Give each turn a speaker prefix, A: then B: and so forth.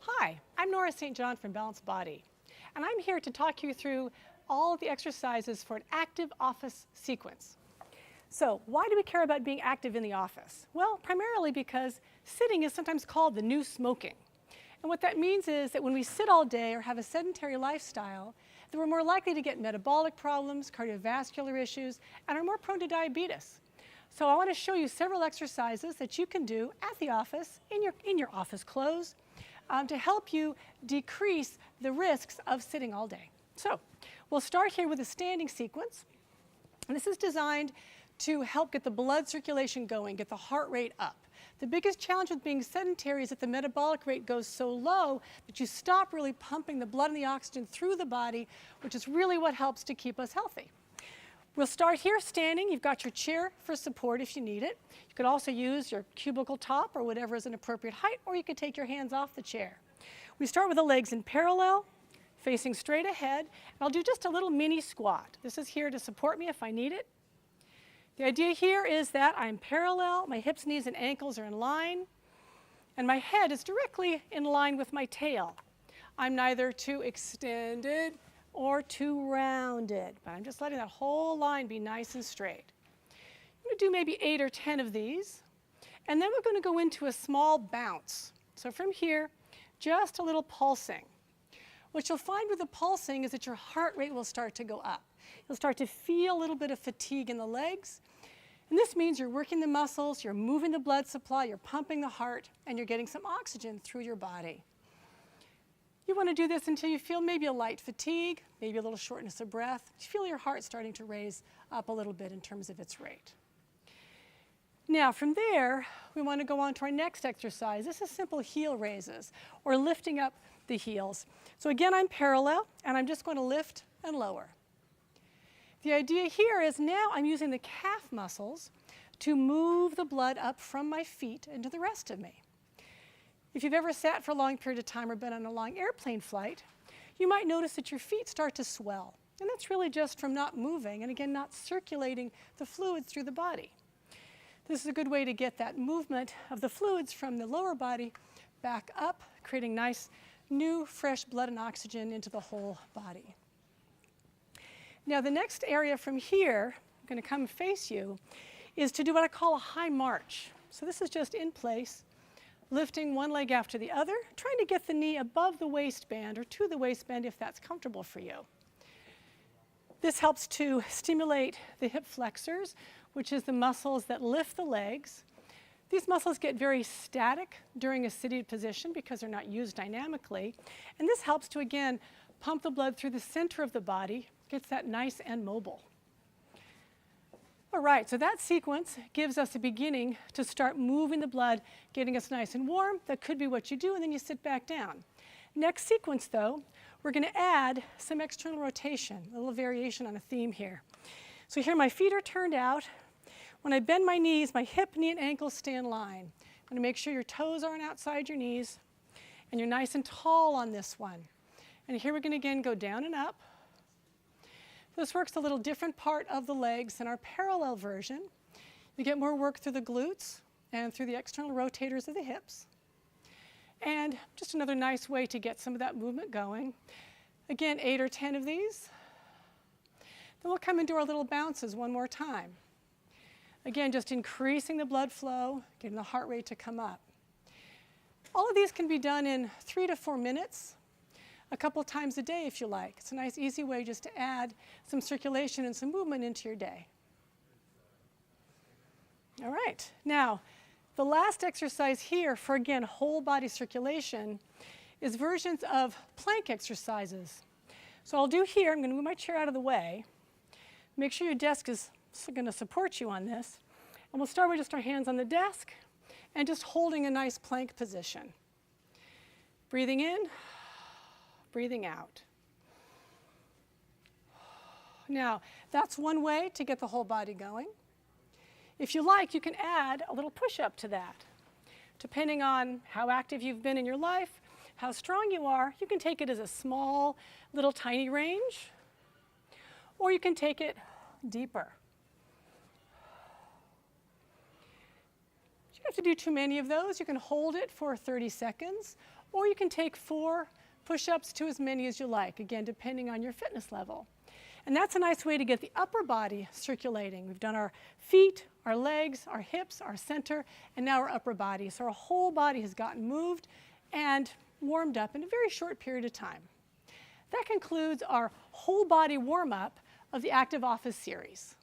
A: Hi, I'm Nora St. John from Balanced Body, and I'm here to talk you through all of the exercises for an active office sequence. So, why do we care about being active in the office? Well, primarily because sitting is sometimes called the new smoking. And what that means is that when we sit all day or have a sedentary lifestyle, that we're more likely to get metabolic problems, cardiovascular issues, and are more prone to diabetes. So I want to show you several exercises that you can do at the office, in your office clothes, to help you decrease the risks of sitting all day. So we'll start here with a standing sequence. And this is designed to help get the blood circulation going, get the heart rate up. The biggest challenge with being sedentary is that the metabolic rate goes so low that you stop really pumping the blood and the oxygen through the body, which is really what helps to keep us healthy. We'll start here standing. You've got your chair for support if you need it. You could also use your cubicle top or whatever is an appropriate height, or you could take your hands off the chair. We start with the legs in parallel, facing straight ahead, and I'll do just a little mini squat. This is here to support me if I need it. The idea here is that I'm parallel, my hips, knees, and ankles are in line, and my head is directly in line with my tail. I'm neither too extended or too rounded, but I'm just letting that whole line be nice and straight. I'm going to do maybe 8 or 10 of these, and then we're going to go into a small bounce. So from here, just a little pulsing. What you'll find with the pulsing is that your heart rate will start to go up. You'll start to feel a little bit of fatigue in the legs, and this means you're working the muscles, you're moving the blood supply, you're pumping the heart, and you're getting some oxygen through your body. You want to do this until you feel maybe a light fatigue, maybe a little shortness of breath. You feel your heart starting to raise up a little bit in terms of its rate. Now from there, we want to go on to our next exercise. This is simple heel raises, or lifting up the heels. So again, I'm parallel, and I'm just going to lift and lower. The idea here is now I'm using the calf muscles to move the blood up from my feet into the rest of me. If you've ever sat for a long period of time or been on a long airplane flight, you might notice that your feet start to swell. And that's really just from not moving and, again, not circulating the fluids through the body. This is a good way to get that movement of the fluids from the lower body back up, creating nice, new, fresh blood and oxygen into the whole body. Now, the next area from here, I'm going to come face you, is to do what I call a high march. So this is just in place, lifting one leg after the other, trying to get the knee above the waistband or to the waistband if that's comfortable for you. This helps to stimulate the hip flexors, which is the muscles that lift the legs. These muscles get very static during a seated position because they're not used dynamically. And this helps to, again, pump the blood through the center of the body, gets that nice and mobile. All right, so that sequence gives us a beginning to start moving the blood, getting us nice and warm. That could be what you do, and then you sit back down. Next sequence, though, we're going to add some external rotation, a little variation on a theme here. So here my feet are turned out. When I bend my knees, my hip, knee, and ankles stay in line. I'm going to make sure your toes aren't outside your knees, and you're nice and tall on this one. And here we're going to, again, go down and up. This works a little different part of the legs in our parallel version. You get more work through the glutes and through the external rotators of the hips. And just another nice way to get some of that movement going. Again, 8 or 10 of these. Then we'll come into our little bounces one more time. Again, just increasing the blood flow, getting the heart rate to come up. All of these can be done in 3 to 4 minutes. A couple times a day if you like. It's a nice easy way just to add some circulation and some movement into your day. All right, now the last exercise here for, again, whole body circulation is versions of plank exercises. So I'll do here, I'm going to move my chair out of the way. Make sure your desk is going to support you on this. And we'll start with just our hands on the desk and just holding a nice plank position. Breathing in. Breathing out. Now, that's one way to get the whole body going. If you like, you can add a little push-up to that. Depending on how active you've been in your life, how strong you are, you can take it as a small, little tiny range, or you can take it deeper. You don't have to do too many of those. You can hold it for 30 seconds, or you can take 4 push-ups to as many as you like, again, depending on your fitness level. And that's a nice way to get the upper body circulating. We've done our feet, our legs, our hips, our center, and now our upper body. So our whole body has gotten moved and warmed up in a very short period of time. That concludes our whole body warm-up of the Active Office series.